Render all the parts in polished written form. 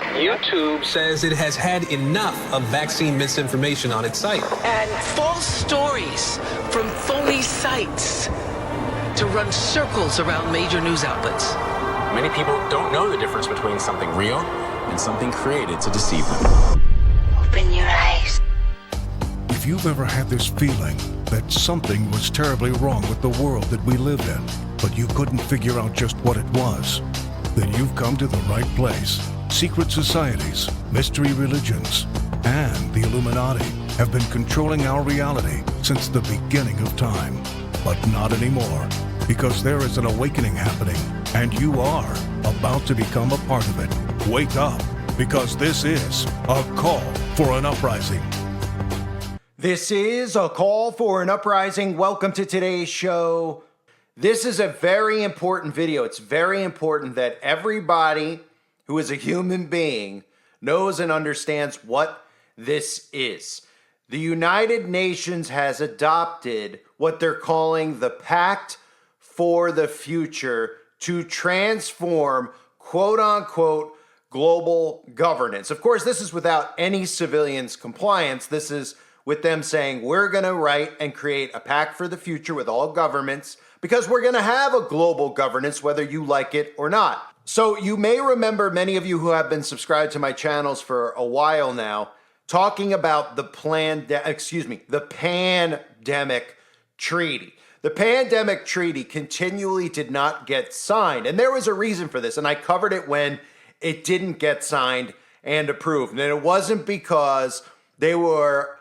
YouTube says it has had enough of vaccine misinformation on its site. And false stories from phony sites to run circles around major news outlets. Many people don't know the difference between something real and something created to deceive them. Open your eyes. If you've ever had this feeling that something was terribly wrong with the world that we live in, but you couldn't figure out just what it was, then you've come to the right place. Secret societies, mystery religions, and the Illuminati have been controlling our reality since the beginning of time. But not anymore, because there is an awakening happening, and you are about to become a part of it. Wake up, because this is a call for an uprising. This is a call for an uprising. Welcome to today's show. This is a very important video. It's very important that everybody who is a human being knows and understands what this is. The United Nations has adopted what they're calling the Pact for the Future to transform, quote unquote, global governance. Of course, this is without any civilians' compliance. This is with them saying, we're going to write and create a pact for the future with all governments because we're going to have a global governance, whether you like it or not. So you may remember, many of you who have been subscribed to my channels for a while now, talking about the pandemic treaty. The pandemic treaty continually did not get signed. And there was a reason for this. And I covered it when it didn't get signed and approved. And it wasn't because there were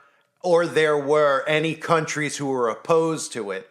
any countries who were opposed to it.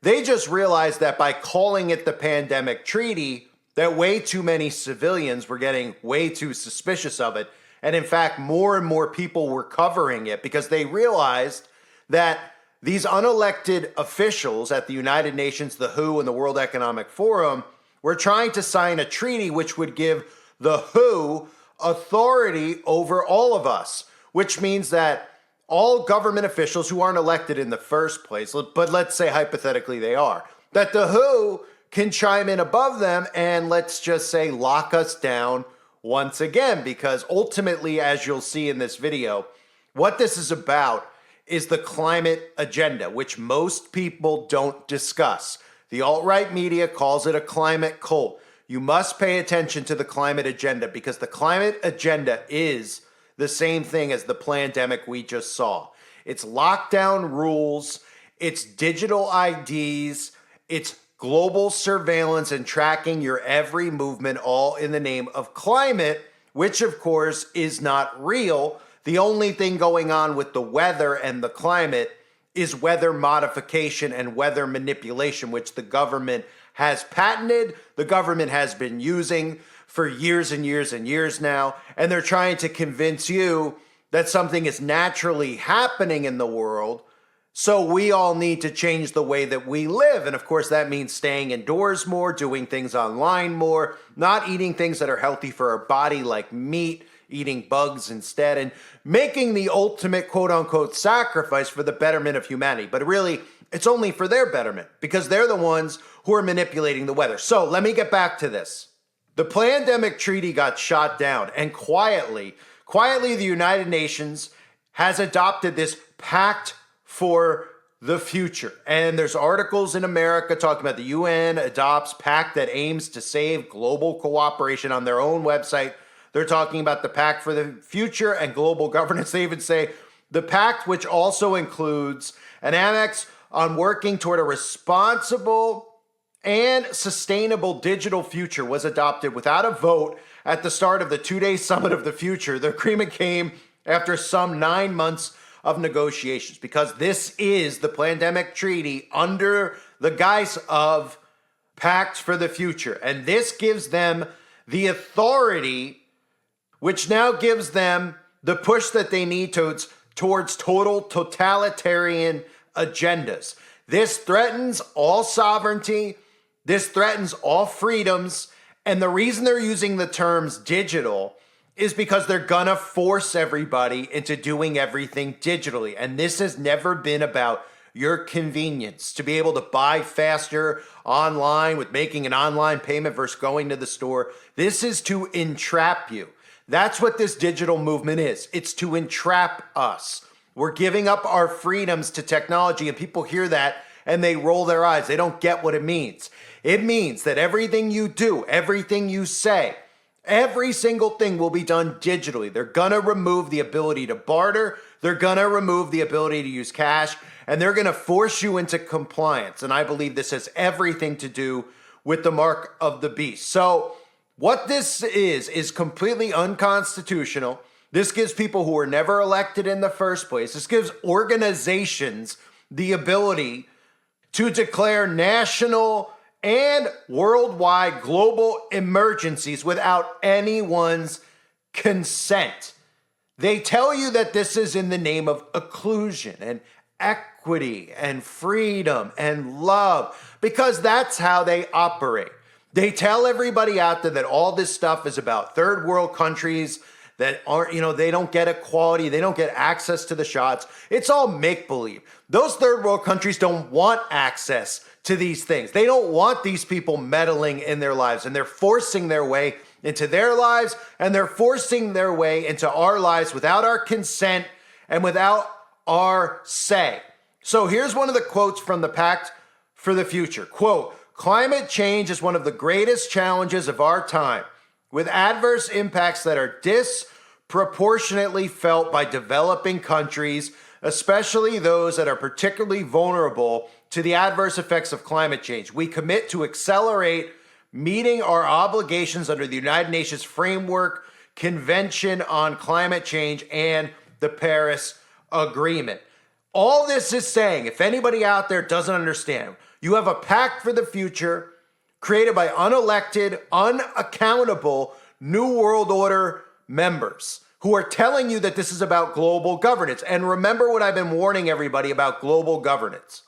They just realized that by calling it the pandemic treaty, that way too many civilians were getting way too suspicious of it. And in fact, more and more people were covering it because they realized that these unelected officials at the United Nations, the WHO, and the World Economic Forum were trying to sign a treaty which would give the WHO authority over all of us, which means that all government officials who aren't elected in the first place, but let's say hypothetically they are, that the WHO can chime in above them and let's just say lock us down once again, because ultimately, as you'll see in this video, what this is about is the climate agenda, which most people don't discuss. The alt-right media calls it a climate cult. You must pay attention to the climate agenda because the climate agenda is the same thing as the pandemic we just saw. It's lockdown rules, it's digital IDs, it's global surveillance and tracking your every movement, all in the name of climate, which of course is not real. The only thing going on with the weather and the climate is weather modification and weather manipulation, which the government has patented, the government has been using for years and years and years now, and they're trying to convince you that something is naturally happening in the world, so we all need to change the way that we live. And of course, that means staying indoors more, doing things online more, not eating things that are healthy for our body like meat, eating bugs instead, and making the ultimate quote-unquote sacrifice for the betterment of humanity. But really, it's only for their betterment because they're the ones who are manipulating the weather. So let me get back to this. The pandemic treaty got shot down, and quietly, the United Nations has adopted this pact for the future. And there's articles in America talking about the UN adopts pact that aims to save global cooperation on their own website. They're talking about the pact for the future and global governance. They even say the pact, which also includes an annex on working toward a responsible and sustainable digital future, was adopted without a vote at the start of the two-day summit of the future. The agreement came after some 9 months of negotiations because this is the pandemic treaty under the guise of Pact for the Future. And this gives them the authority, which now gives them the push that they need towards total totalitarian agendas. This threatens all sovereignty. This threatens all freedoms. And the reason they're using the terms digital is because they're gonna force everybody into doing everything digitally. And this has never been about your convenience, to be able to buy faster online with making an online payment versus going to the store. This is to entrap you. That's what this digital movement is. It's to entrap us. We're giving up our freedoms to technology, and people hear that and they roll their eyes. They don't get what it means. It means that everything you do, everything you say, every single thing will be done digitally. They're gonna remove the ability to barter. They're gonna remove the ability to use cash, and they're gonna force you into compliance. And I believe this has everything to do with the mark of the beast. So what this is completely unconstitutional. This gives people who were never elected in the first place, this gives organizations the ability to declare national and worldwide global emergencies without anyone's consent. They tell you that this is in the name of inclusion and equity and freedom and love, because that's how they operate. They tell everybody out there that all this stuff is about third world countries that aren't, they don't get equality, they don't get access to the shots. It's all make-believe. Those third world countries don't want access to these things. They don't want these people meddling in their lives, and they're forcing their way into their lives, and they're forcing their way into our lives without our consent and without our say. So here's one of the quotes from the Pact for the Future. Quote, "Climate change is one of the greatest challenges of our time, with adverse impacts that are disproportionately felt by developing countries, especially those that are particularly vulnerable to the adverse effects of climate change. We commit to accelerate meeting our obligations under the United Nations Framework Convention on Climate Change and the Paris Agreement." All this is saying, if anybody out there doesn't understand, you have a pact for the future created by unelected, unaccountable New World Order members who are telling you that this is about global governance. And remember what I've been warning everybody about global governance.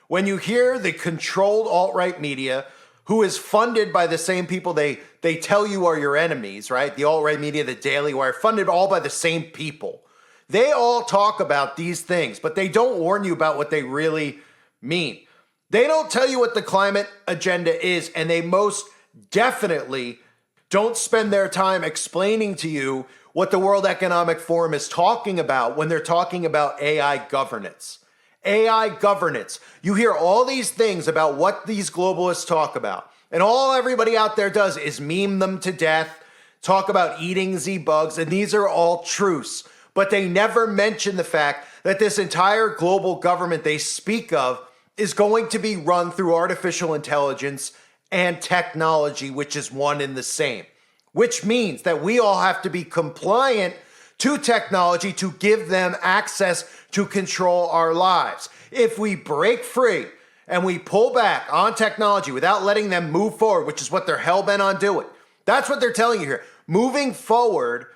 When you hear the controlled alt-right media, who is funded by the same people they tell you are your enemies, right? The alt-right media, the Daily Wire, funded all by the same people. They all talk about these things, but they don't warn you about what they really mean. They don't tell you what the climate agenda is, and they most definitely don't spend their time explaining to you what the World Economic Forum is talking about when they're talking about AI governance. AI governance. You hear all these things about what these globalists talk about, and all everybody out there does is meme them to death, talk about eating Z-bugs, and these are all truths. But they never mention the fact that this entire global government they speak of is going to be run through artificial intelligence and technology, which is one and the same, which means that we all have to be compliant to technology to give them access to control our lives. If we break free and we pull back on technology without letting them move forward, which is what they're hell-bent on doing, that's what they're telling you here. Moving forward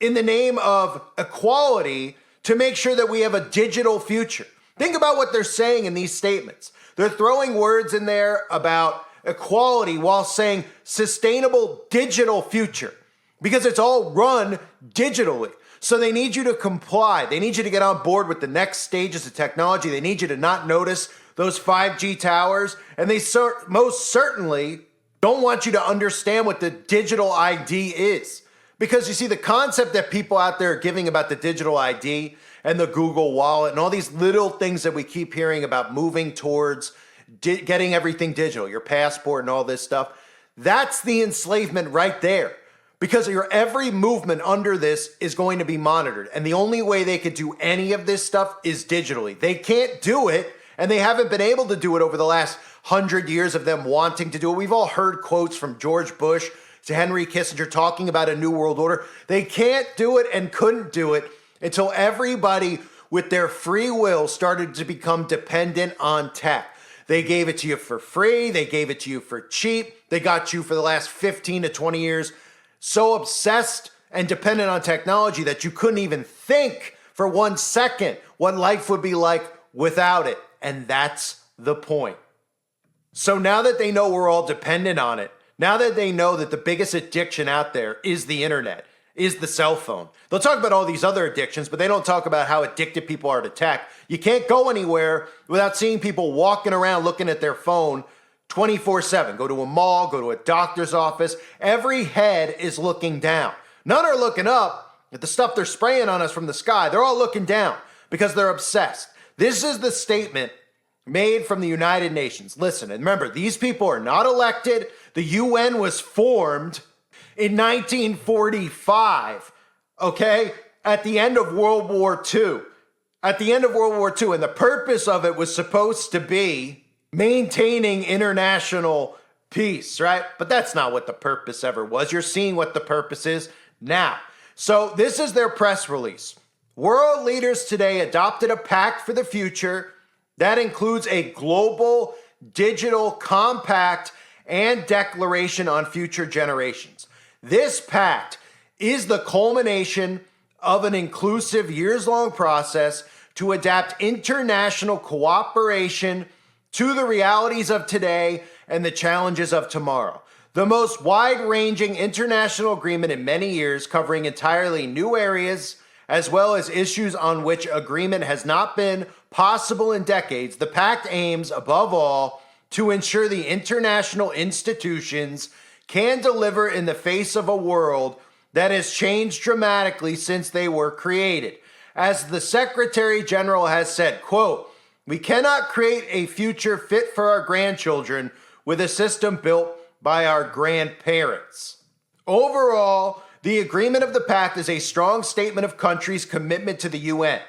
in the name of equality to make sure that we have a digital future. Think about what they're saying in these statements. They're throwing words in there about equality while saying sustainable digital future, because it's all run digitally. So they need you to comply. They need you to get on board with the next stages of technology. They need you to not notice those 5G towers. And they most certainly don't want you to understand what the digital ID is. Because you see, the concept that people out there are giving about the digital ID and the Google Wallet and all these little things that we keep hearing about moving towards getting everything digital, your passport and all this stuff, that's the enslavement right there. Because your every movement under this is going to be monitored. And the only way they could do any of this stuff is digitally. They can't do it, and they haven't been able to do it over the last 100 years of them wanting to do it. We've all heard quotes from George Bush to Henry Kissinger talking about a new world order. They can't do it and couldn't do it until everybody with their free will started to become dependent on tech. They gave it to you for free. They gave it to you for cheap. They got you for the last 15 to 20 years so obsessed and dependent on technology that you couldn't even think for 1 second what life would be like without it. And that's the point. So now that they know we're all dependent on it, now that they know that the biggest addiction out there is the internet, is the cell phone. They'll talk about all these other addictions, but they don't talk about how addicted people are to tech. You can't go anywhere without seeing people walking around looking at their phone 24/7. Go to a mall, go to a doctor's office. Every head is looking down None are looking up at the stuff they're spraying on us from the sky. They're all looking down because they're obsessed. This is the statement made from the United Nations. Listen, and remember, these people are not elected. The UN was formed in 1945, okay, at the end of World War II. At the end of World War II, and the purpose of it was supposed to be maintaining international peace, right? But that's not what the purpose ever was. You're seeing what the purpose is now. So this is their press release. World leaders today adopted a pact for the future that includes a global digital compact and declaration on future generations. This pact is the culmination of an inclusive years-long process to adapt international cooperation to the realities of today and the challenges of tomorrow. The most wide-ranging international agreement in many years, covering entirely new areas, as well as issues on which agreement has not been possible in decades. The pact aims, above all, to ensure the international institutions can deliver in the face of a world that has changed dramatically since they were created. As the Secretary General has said, quote, "We cannot create a future fit for our grandchildren with a system built by our grandparents." Overall, the agreement of the pact is a strong statement of countries' commitment to the UN,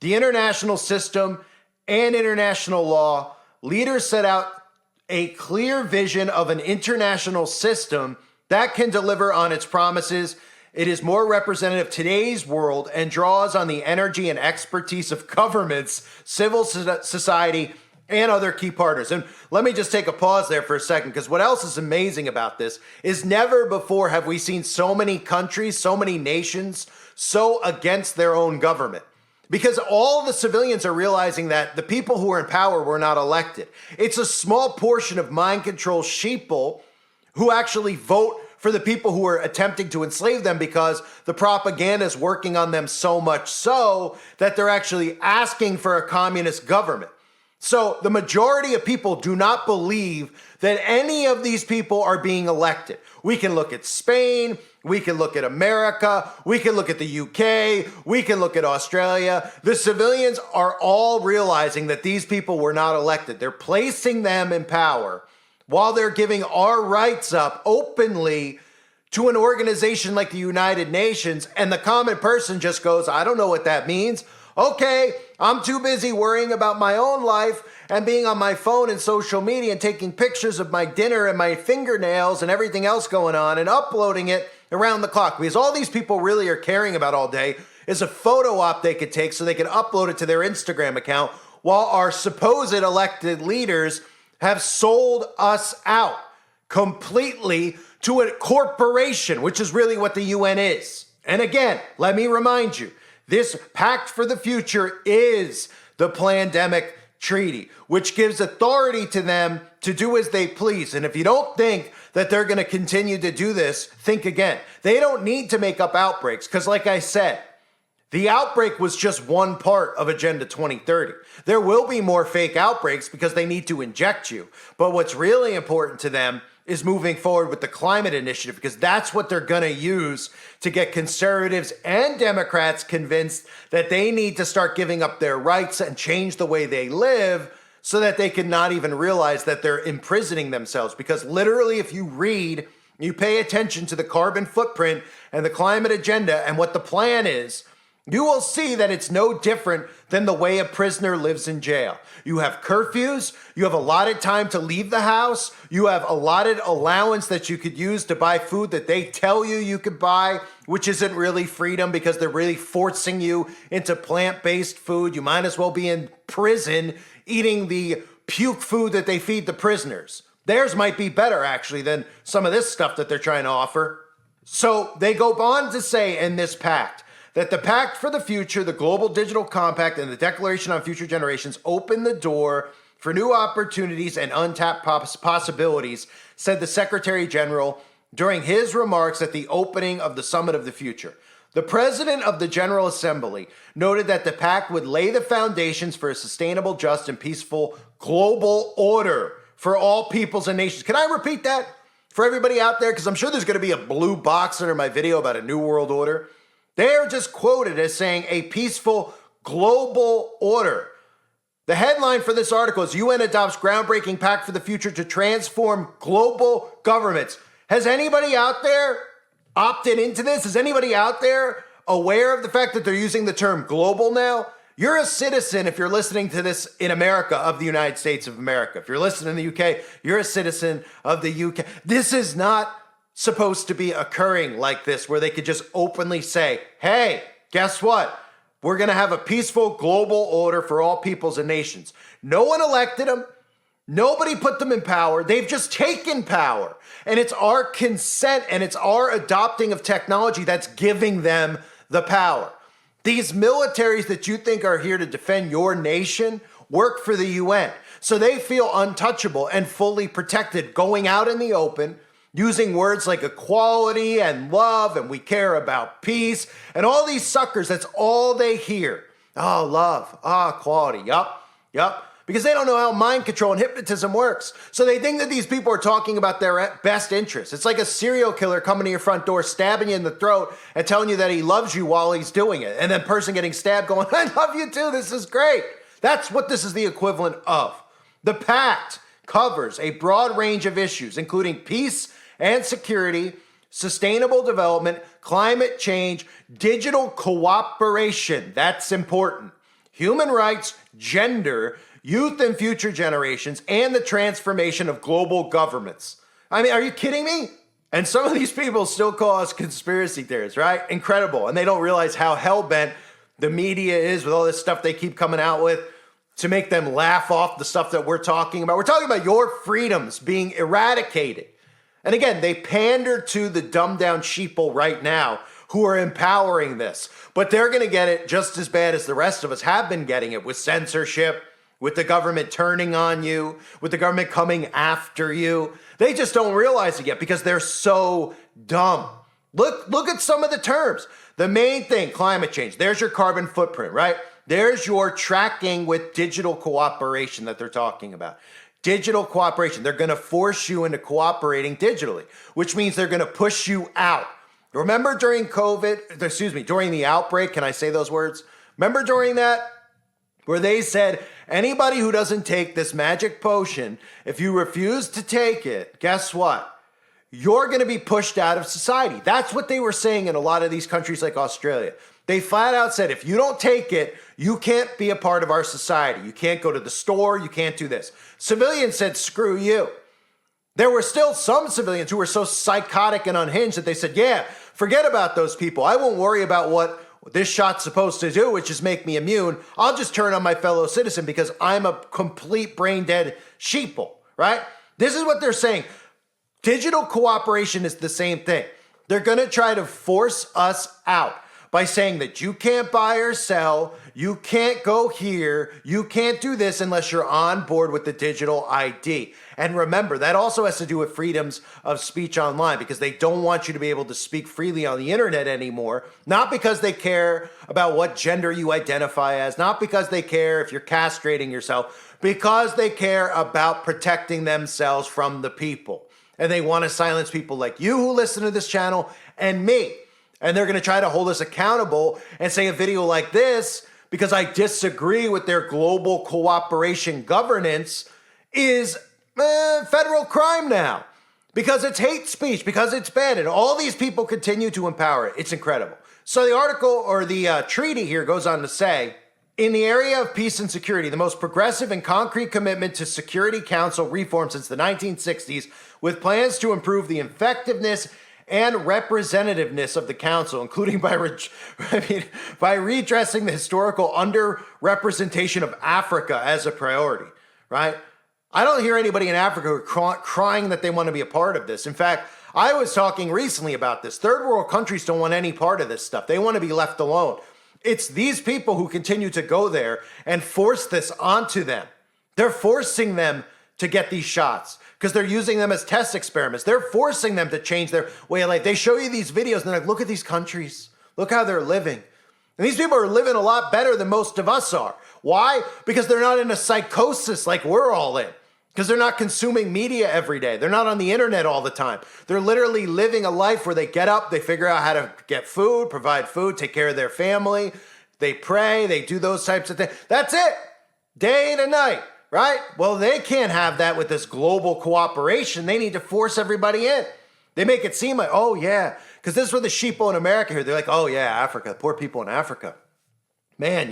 the international system, and international law. Leaders set out a clear vision of an international system that can deliver on its promises. It is more representative of today's world and draws on the energy and expertise of governments, civil society, and other key partners. And let me just take a pause there for a second, because what else is amazing about this is never before have we seen so many countries, so many nations, so against their own government. Because all the civilians are realizing that the people who are in power were not elected. It's a small portion of mind control sheeple who actually vote for the people who are attempting to enslave them, because the propaganda is working on them so much so that they're actually asking for a communist government. So the majority of people do not believe that any of these people are being elected. We can look at Spain, we can look at America, we can look at the UK, we can look at Australia. The civilians are all realizing that these people were not elected. They're placing them in power while they're giving our rights up openly to an organization like the United Nations, and the common person just goes, "I don't know what that means. Okay, I'm too busy worrying about my own life and being on my phone and social media and taking pictures of my dinner and my fingernails and everything else going on and uploading it around the clock." Because all these people really are caring about all day is a photo op they could take so they can upload it to their Instagram account, while our supposed elected leaders have sold us out completely to a corporation, which is really what the UN is. And again, let me remind you, this Pact for the Future is the Plandemic Treaty, which gives authority to them to do as they please. And if you don't think that they're going to continue to do this, think again. They don't need to make up outbreaks, because like I said, the outbreak was just one part of Agenda 2030. There will be more fake outbreaks because they need to inject you. But what's really important to them is moving forward with the climate initiative, because that's what they're going to use to get conservatives and Democrats convinced that they need to start giving up their rights and change the way they live, so that they can not even realize that they're imprisoning themselves. Because literally, if you read, you pay attention to the carbon footprint and the climate agenda and what the plan is, you will see that it's no different than the way a prisoner lives in jail. You have curfews, you have allotted time to leave the house, you have allotted allowance that you could use to buy food that they tell you could buy, which isn't really freedom because they're really forcing you into plant-based food. You might as well be in prison eating the puke food that they feed the prisoners. Theirs might be better, actually, than some of this stuff that they're trying to offer. So they go on to say in this pact that the Pact for the Future, the Global Digital Compact, and the Declaration on Future Generations open the door for new opportunities and untapped possibilities, said the Secretary General during his remarks at the opening of the Summit of the Future. The President of the General Assembly noted that the pact would lay the foundations for a sustainable, just, and peaceful global order for all peoples and nations. Can I repeat that? for everybody out there, because I'm sure there's going to be a blue box under my video about a new world order. They are just quoted as saying a peaceful global order. The headline for this article is UN adopts groundbreaking pact for the future to transform global governments. Has anybody out there opted into this? Is anybody out there aware of the fact that they're using the term global now? You're a citizen if you're listening to this in America of the United States of America. If you're listening in the UK, you're a citizen of the UK. This is not supposed to be occurring like this, where they could just openly say, hey, guess what? We're going to have a peaceful global order for all peoples and nations. No one elected them. Nobody put them in power. They've just taken power. And it's our consent and it's our adopting of technology that's giving them the power. These militaries that you think are here to defend your nation work for the UN. So they feel untouchable and fully protected going out in the open, using words like equality and love, and we care about peace, and all these suckers, that's all they hear. Oh, love, equality, yup. Because they don't know how mind control and hypnotism works. So they think that these people are talking about their best interests. It's like a serial killer coming to your front door, stabbing you in the throat, and telling you that he loves you while he's doing it. And then person getting stabbed going, I love you too, this is great. That's what this is the equivalent of. The Pact covers a broad range of issues, including peace and security, sustainable development, climate change, digital cooperation, that's important, human rights, gender, youth and future generations, and the transformation of global governments. I mean, are you kidding me? And some of these people still call us conspiracy theorists, right? Incredible. And they don't realize how hell-bent the media is with all this stuff they keep coming out with to make them laugh off the stuff that we're talking about. We're talking about your freedoms being eradicated. And again, they pander to the dumbed-down sheeple right now who are empowering this. But they're going to get it just as bad as the rest of us have been getting it, with censorship, with the government turning on you, with the government coming after you. They just don't realize it yet because they're so dumb. Look at some of the terms. The main thing, climate change. There's your carbon footprint, right? There's your tracking with digital cooperation that they're talking about. Digital cooperation. They're going to force you into cooperating digitally, which means they're going to push you out. Remember during during the outbreak, can I say those words? Remember during that, where they said, anybody who doesn't take this magic potion, if you refuse to take it, guess what? You're going to be pushed out of society. That's what they were saying in a lot of these countries like Australia. They flat out said, if you don't take it, you can't be a part of our society. You can't go to the store. You can't do this. Civilians said, screw you. There were still some civilians who were so psychotic and unhinged that they said, yeah, forget about those people. I won't worry about what this shot's supposed to do, which is make me immune. I'll just turn on my fellow citizen because I'm a complete brain dead sheeple, right? This is what they're saying. Digital cooperation is the same thing. They're going to try to force us out by saying that you can't buy or sell, you can't go here, you can't do this unless you're on board with the digital ID. And remember, that also has to do with freedoms of speech online, because they don't want you to be able to speak freely on the internet anymore, not because they care about what gender you identify as, not because they care if you're castrating yourself, because they care about protecting themselves from the people. And they want to silence people like you who listen to this channel and me. And they're going to try to hold us accountable and say a video like this, because I disagree with their global cooperation governance, is federal crime now. Because it's hate speech, because it's bad. And all these people continue to empower it. It's incredible. So the article, or the treaty here, goes on to say, in the area of peace and security, the most progressive and concrete commitment to Security Council reform since the 1960s, with plans to improve the effectiveness and representativeness of the council, including by redressing the historical underrepresentation of Africa as a priority, right? I don't hear anybody in Africa crying that they want to be a part of this. In fact, I was talking recently about this. Third world countries don't want any part of this stuff. They want to be left alone. It's these people who continue to go there and force this onto them. They're forcing them to get these shots because they're using them as test experiments. They're forcing them to change their way of life. They show you these videos and they're like, look at these countries. Look how they're living. And these people are living a lot better than most of us are. Why? Because they're not in a psychosis like we're all in. because they're not consuming media every day. They're not on the internet all the time. They're literally living a life where they get up, they figure out how to get food, provide food, take care of their family. They pray, they do those types of things. That's it. Day to night, right? Well, they can't have that with this global cooperation. They need to force everybody in. They make it seem like, oh yeah, because this is where the sheeple in America here. They're like, oh yeah, Africa, poor people in Africa. Man,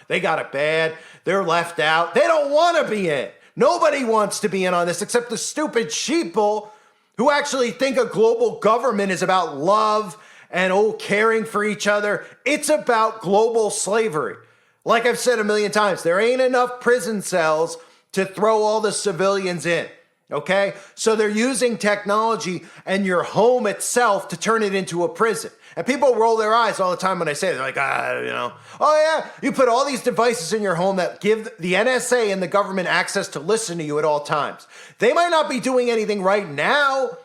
they got it bad. They're left out. They don't want to be in. Nobody wants to be in on this except the stupid sheeple who actually think a global government is about love and caring for each other. It's about global slavery. Like I've said a million times, there ain't enough prison cells to throw all the civilians in. Okay? So they're using technology and your home itself to turn it into a prison. And people roll their eyes all the time when I say it. They're like, oh yeah, you put all these devices in your home that give the NSA and the government access to listen to you at all times. They might not be doing anything right now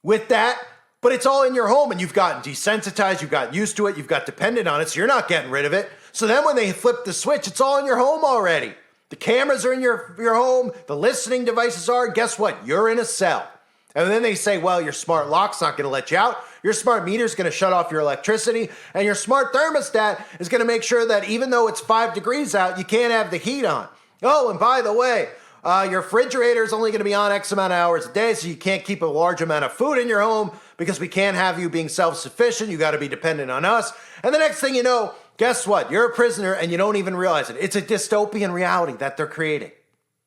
with that, but it's all in your home and you've gotten desensitized, you've gotten used to it, you've got dependent on it, so you're not getting rid of it. So then when they flip the switch, it's all in your home already. The cameras are in your home, the listening devices are, guess what? You're in a cell. And then they say, well, your smart lock's not going to let you out. Your smart meter's going to shut off your electricity. And your smart thermostat is going to make sure that even though it's 5 degrees out, you can't have the heat on. Oh, and by the way, your refrigerator is only going to be on X amount of hours a day, so you can't keep a large amount of food in your home because we can't have you being self-sufficient. You got to be dependent on us. And the next thing you know, guess what? You're a prisoner and you don't even realize it. It's a dystopian reality that they're creating.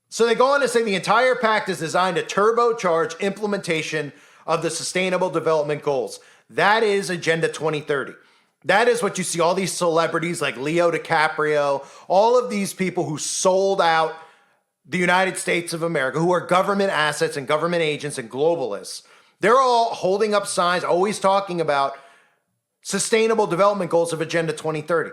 So they go on to say the entire pact is designed to turbocharge implementation of the Sustainable Development Goals. That is Agenda 2030. That is what you see all these celebrities like Leo DiCaprio, all of these people who sold out the United States of America, who are government assets and government agents and globalists. They're all holding up signs, always talking about Sustainable Development Goals of Agenda 2030,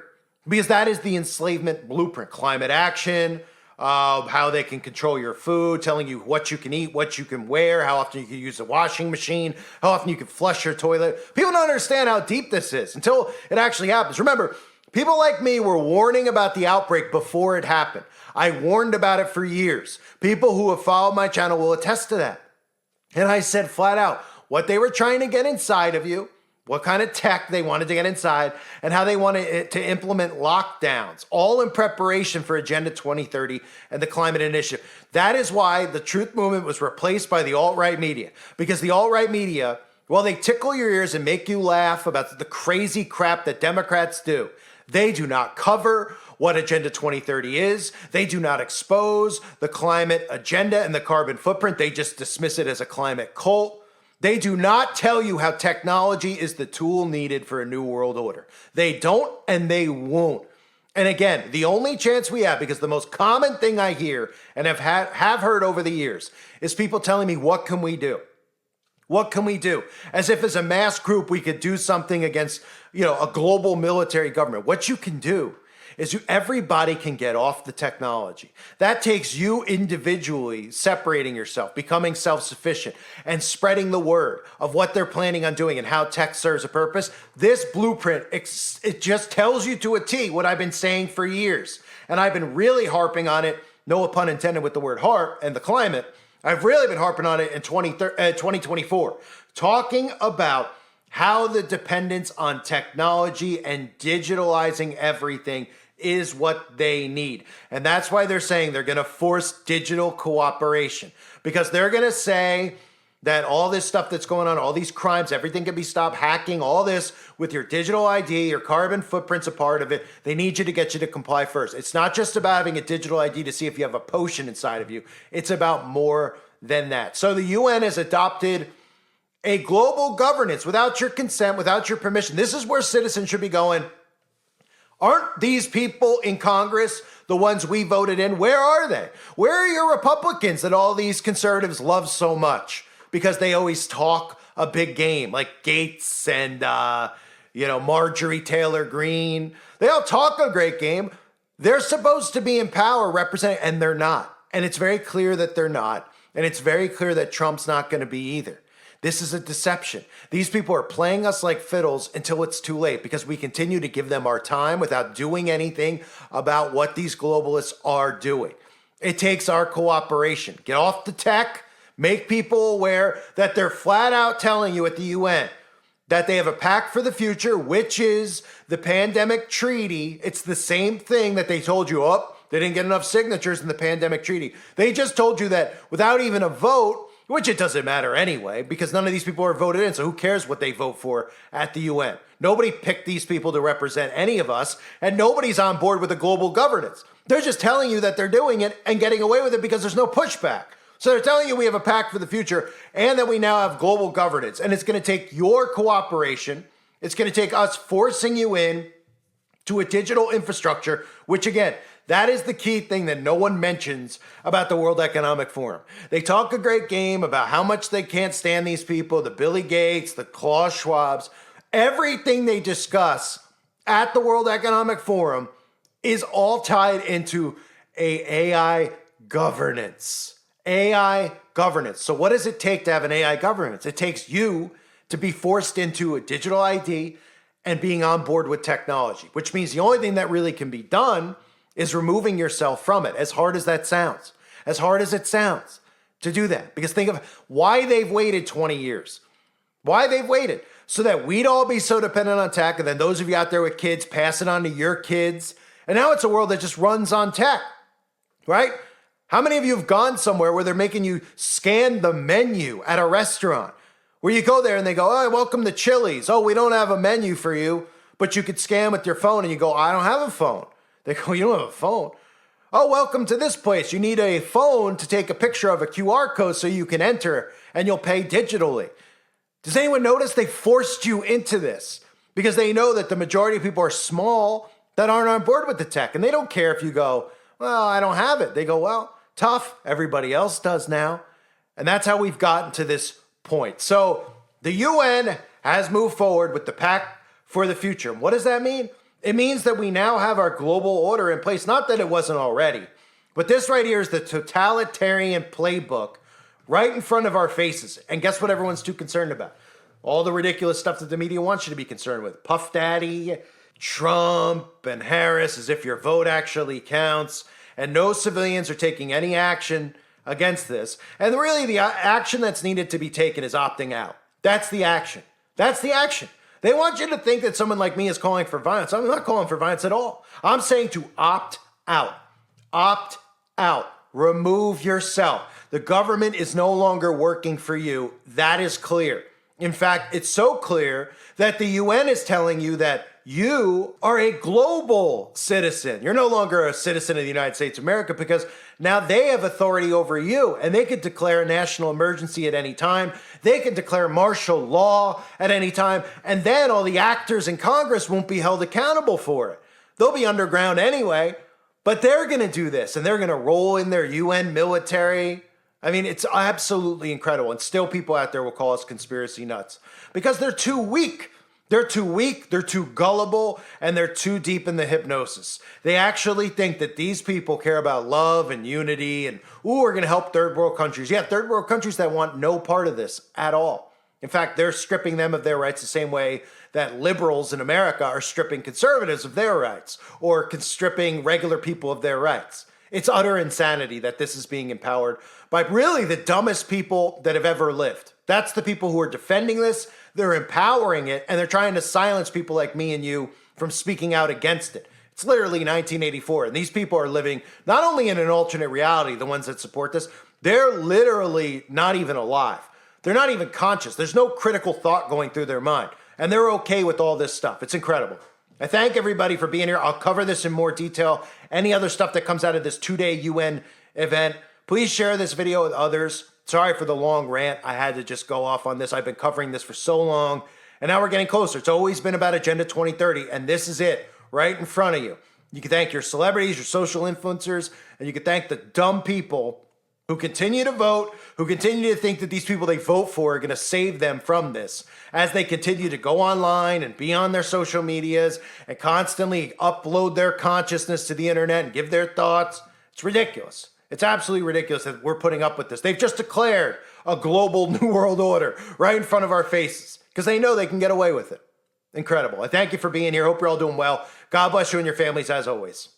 because that is the enslavement blueprint. Climate action, how they can control your food, telling you what you can eat, what you can wear, how often you can use a washing machine, how often you can flush your toilet. People don't understand how deep this is until it actually happens. Remember, people like me were warning about the outbreak before it happened. I warned about it for years. People who have followed my channel will attest to that. And I said flat out what they were trying to get inside of you, what kind of tech they wanted to get inside, and how they wanted to implement lockdowns, all in preparation for Agenda 2030 and the climate initiative. That is why the truth movement was replaced by the alt-right media, because the alt-right media, well, they tickle your ears and make you laugh about the crazy crap that Democrats do. They do not cover what Agenda 2030 is. They do not expose the climate agenda and the carbon footprint. They just dismiss it as a climate cult. They do not tell you how technology is the tool needed for a new world order. They don't, and they won't. And again, the only chance we have, because the most common thing I hear and have heard over the years is people telling me, what can we do? What can we do? As if as a mass group, we could do something against, a global military government. What you can do is everybody can get off the technology. That takes you individually separating yourself, becoming self-sufficient, and spreading the word of what they're planning on doing and how tech serves a purpose. This blueprint, it just tells you to a T what I've been saying for years. And I've been really harping on it, no pun intended with the word harp and the climate. I've really been harping on it in 2024, talking about how the dependence on technology and digitalizing everything is what they need. And that's why they're saying they're going to force digital cooperation, because they're going to say that all this stuff that's going on, all these crimes, everything can be stopped, hacking, all this with your digital ID, your carbon footprint's a part of it. They need you to comply first. It's not just about having a digital ID to see if you have a potion inside of you. It's about more than that. So the UN has adopted a global governance without your consent, without your permission. This is where citizens should be going. Aren't these people in Congress the ones we voted in? Where are they? Where are your Republicans that all these conservatives love so much? Because they always talk a big game, like Gates and, Marjorie Taylor Greene. They all talk a great game. They're supposed to be in power representing, and they're not. And it's very clear that they're not. And it's very clear that Trump's not going to be either. This is a deception. These people are playing us like fiddles until it's too late, because we continue to give them our time without doing anything about what these globalists are doing. It takes our cooperation. Get off the tech, make people aware that they're flat out telling you at the UN that they have a pact for the future, which is the pandemic treaty. It's the same thing that they told you, they didn't get enough signatures in the pandemic treaty. They just told you that without even a vote, which it doesn't matter anyway, because none of these people are voted in, so who cares what they vote for at the UN? Nobody picked these people to represent any of us, and nobody's on board with the global governance. They're just telling you that they're doing it and getting away with it because there's no pushback. So they're telling you we have a pact for the future and that we now have global governance. And it's going to take your cooperation. It's going to take us forcing you in to a digital infrastructure, which again, that is the key thing that no one mentions about the World Economic Forum. They talk a great game about how much they can't stand these people, the Billy Gates, the Klaus Schwabs. Everything they discuss at the World Economic Forum is all tied into AI governance. AI governance. So what does it take to have an AI governance? It takes you to be forced into a digital ID and being on board with technology, which means the only thing that really can be done is removing yourself from it, as hard as that sounds. As hard as it sounds to do that. Because think of why they've waited 20 years. Why they've waited. So that we'd all be so dependent on tech, and then those of you out there with kids, pass it on to your kids. And now it's a world that just runs on tech, right? How many of you have gone somewhere where they're making you scan the menu at a restaurant? Where you go there and they go, oh, welcome to Chili's. Oh, we don't have a menu for you, but you could scan with your phone. And you go, I don't have a phone. They go, you don't have a phone? Oh, welcome to this place. You need a phone to take a picture of a QR code so you can enter and you'll pay digitally. Does anyone notice they forced you into this? Because they know that the majority of people are small that aren't on board with the tech. And they don't care if you go, well, I don't have it. They go, well, tough. Everybody else does now. And that's how we've gotten to this point. So the UN has moved forward with the Pact for the Future. What does that mean? It means that we now have our global order in place. Not that it wasn't already, but this right here is the totalitarian playbook right in front of our faces. And guess what everyone's too concerned about? All the ridiculous stuff that the media wants you to be concerned with. Puff Daddy, Trump, and Harris, as if your vote actually counts. And no civilians are taking any action against this. And really, the action that's needed to be taken is opting out. That's the action. That's the action. They want you to think that someone like me is calling for violence. I'm not calling for violence at all. I'm saying to opt out. Opt out. Remove yourself. The government is no longer working for you. That is clear. In fact, it's so clear that the UN is telling you that you are a global citizen. You're no longer a citizen of the United States of America because now they have authority over you and they could declare a national emergency at any time. They can declare martial law at any time. And then all the actors in Congress won't be held accountable for it. They'll be underground anyway, but they're going to do this and they're going to roll in their UN military. I mean, it's absolutely incredible. And still people out there will call us conspiracy nuts because they're too weak. They're too weak, they're too gullible, and they're too deep in the hypnosis. They actually think that these people care about love and unity and, we're going to help third world countries. Yeah, third world countries that want no part of this at all. In fact, they're stripping them of their rights the same way that liberals in America are stripping conservatives of their rights or stripping regular people of their rights. It's utter insanity that this is being empowered by really the dumbest people that have ever lived. That's the people who are defending this. They're empowering it, and they're trying to silence people like me and you from speaking out against it. It's literally 1984, and these people are living not only in an alternate reality, the ones that support this, they're literally not even alive. They're not even conscious. There's no critical thought going through their mind, and they're okay with all this stuff. It's incredible. I thank everybody for being here. I'll cover this in more detail. Any other stuff that comes out of this 2-day UN event, please share this video with others. Sorry for the long rant. I had to just go off on this. I've been covering this for so long, and now we're getting closer. It's always been about Agenda 2030, and this is it, right in front of you. You can thank your celebrities, your social influencers, and you can thank the dumb people who continue to vote, who continue to think that these people they vote for are going to save them from this, as they continue to go online and be on their social medias and constantly upload their consciousness to the internet and give their thoughts. It's ridiculous. It's absolutely ridiculous that we're putting up with this. They've just declared a global new world order right in front of our faces because they know they can get away with it. Incredible. I thank you for being here. Hope you're all doing well. God bless you and your families as always.